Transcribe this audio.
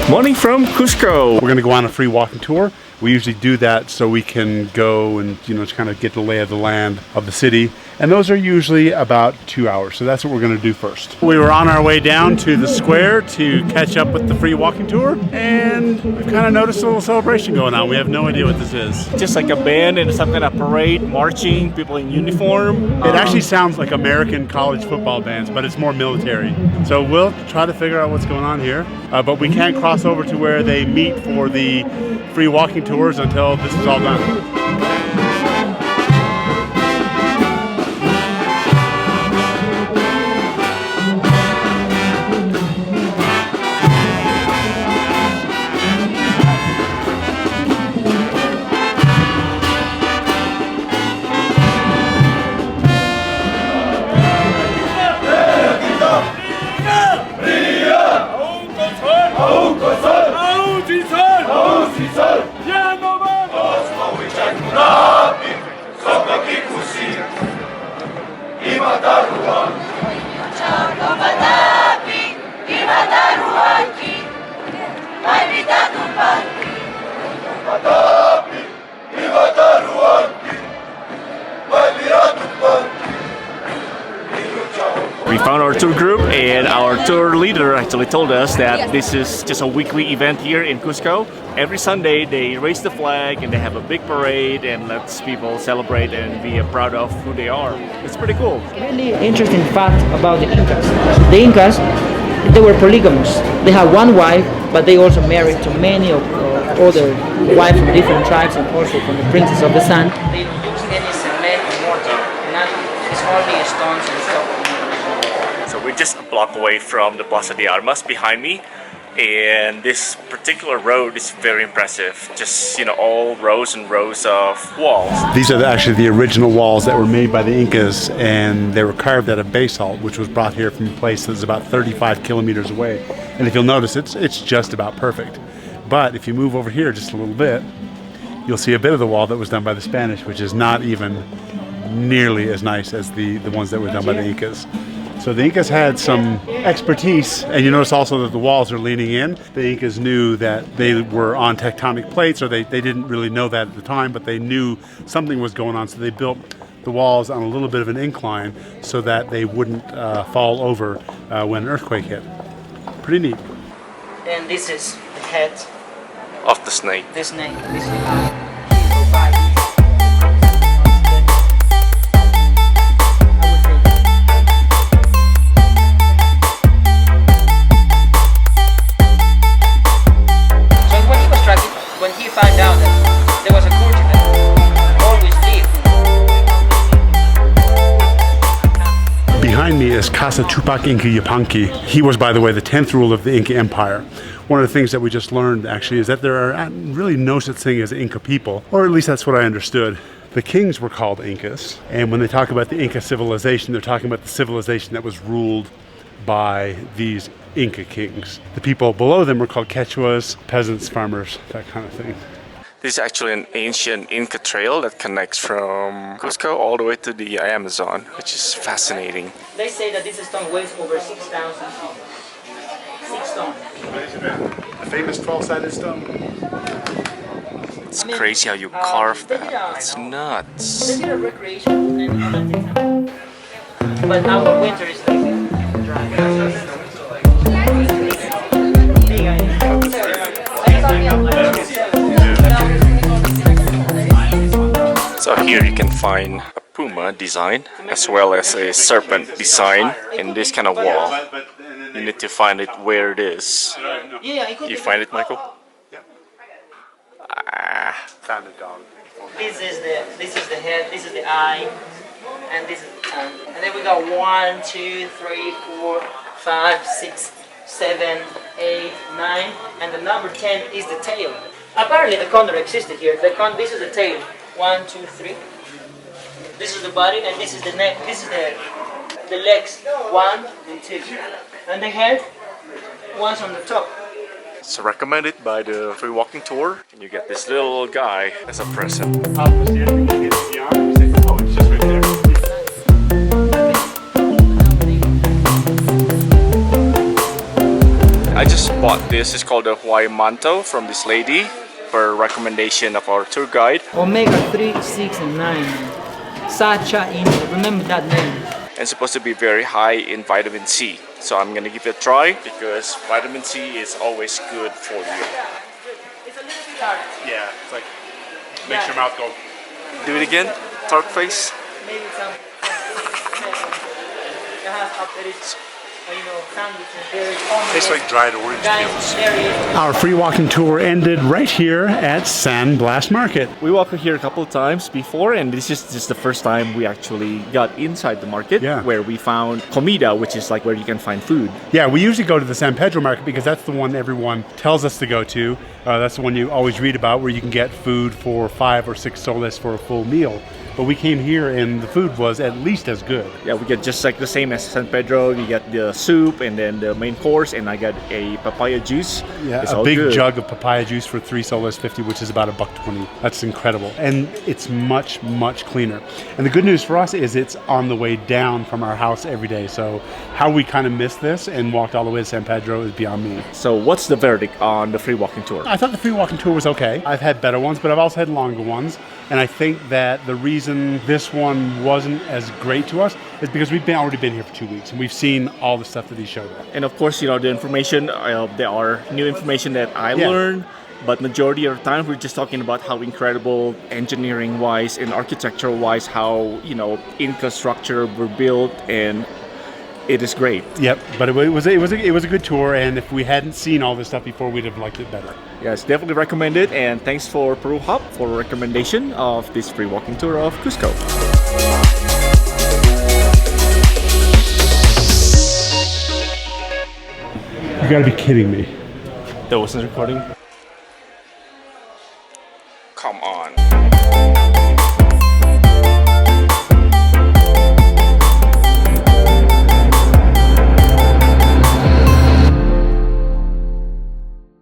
Morning from Cusco. We're going to go on a free walking tour. We usually do that so we can go and, just kind of get the lay of the land of the city. And those are usually about 2 hours. So that's what we're going to do first. We were on our way down to the square to catch up with the free walking tour. And we've kind of noticed a little celebration going on. We have no idea what this is. Just like a band and some kind of parade, marching, people in uniform. It actually sounds like American college football bands, but it's more military. So we'll try to figure out what's going on here. But we can't cross over to where they meet for the free walking tours until this is all done. We found our tour group, and our tour leader actually told us that this is just a weekly event here in Cusco. Every Sunday they raise the flag and they have a big parade and lets people celebrate and be proud of who they are. It's pretty cool. Really interesting fact about the Incas. The Incas, they were polygamous. They had one wife, but they also married to many of other wives from different tribes and also from the princes of the sun. They don't use any cement or mortar. It's only stones and stuff. So we're just a block away from the Plaza de Armas behind me, and this particular road is very impressive. Just, all rows and rows of walls. These are actually the original walls that were made by the Incas, and they were carved out of basalt, which was brought here from a place that's about 35 kilometers away. And if you'll notice, it's just about perfect. But if you move over here just a little bit, you'll see a bit of the wall that was done by the Spanish, which is not even nearly as nice as the ones that were done by the Incas. So the Incas had some expertise, and you notice also that the walls are leaning in. The Incas knew that they were on tectonic plates, or they didn't really know that at the time, but they knew something was going on, so they built the walls on a little bit of an incline so that they wouldn't fall over when an earthquake hit. Pretty neat. And this is the head Of the snake. The snake. This is the eye. Found out that there was a culture that always lived. Behind me is Casa Tupac Inca Yupanqui. He was, by the way, the 10th ruler of the Inca Empire. One of the things that we just learned, actually, is that there are really no such thing as Inca people, or at least that's what I understood. The kings were called Incas, and when they talk about the Inca civilization, they're talking about the civilization that was ruled by these Inca kings. The people below them were called Quechuas, peasants, farmers, that kind of thing. This is actually an ancient Inca Trail that connects from Cusco all the way to the Amazon, which is fascinating. They say that this stone weighs over 6,000 pounds. 6 stone. The famous 12-sided stone. It's crazy how you carve that. It's nuts. They did a recreation and but our winter is like dry. So here you can find a puma design as well as a serpent design in this kind of wall. You need to find it where it is. You find it, Michael? Found a dog. This is the head, this is the eye, and this is and then we got 1, 2, 3, 4, 5, 6, 7, 8, 9, and the number 10 is the tail. Apparently the condor existed here. This is the tail. 1, 2, 3. This is the body, and this is the neck. This is the legs. 1 and 2, and the head. One's on the top. It's recommended by the free walking tour, and you get this little guy as a present. I just just bought this. It's called the Hawaii Monto from this lady per recommendation of our tour guide. Omega 3, 6, and 9. Sacha India. Remember that name. And it's supposed to be very high in vitamin C. So I'm gonna give it a try because vitamin C is always good for you. It's a little bit hard. Yeah, it's like makes your mouth go. Do it again. Tart face. Maybe some. Tastes like dried orange peels. Guys, Our free walking tour ended right here at San Blas Market. We walked here a couple of times before, and this is just the first time we actually got inside the market, Yeah. where we found comida, which is like where you can find food. Yeah, we usually go to the San Pedro market because that's the one everyone tells us to go to. That's the one you always read about where you can get food for 5 or 6 soles for a full meal. But we came here and the food was at least as good. Yeah, we get just like the same as San Pedro. You get the soup and then the main course, and I got a papaya juice. Yeah, It's a all big good. jug of papaya juice for 3 soles 50, which is about $1.20. That's incredible. And it's much, much cleaner. And the good news for us is it's on the way down from our house every day. So how we kind of missed this and walked all the way to San Pedro is beyond me. So what's the verdict on the free walking tour? I thought the free walking tour was okay. I've had better ones, but I've also had longer ones. And I think that the reason this one wasn't as great to us is because we've already been here for 2 weeks and we've seen all the stuff that he showed us. And of course, you know, the information, there are new information that I learned, but majority of the time we're just talking about how incredible engineering-wise and architectural-wise, how, you know, Inca structure were built, and it is great. Yep, but it was a good tour, and if we hadn't seen all this stuff before, we'd have liked it better. Yes, definitely recommended, and thanks for Peru Hop for recommendation of this free walking tour of Cusco. You gotta be kidding me. That wasn't recording? Come on.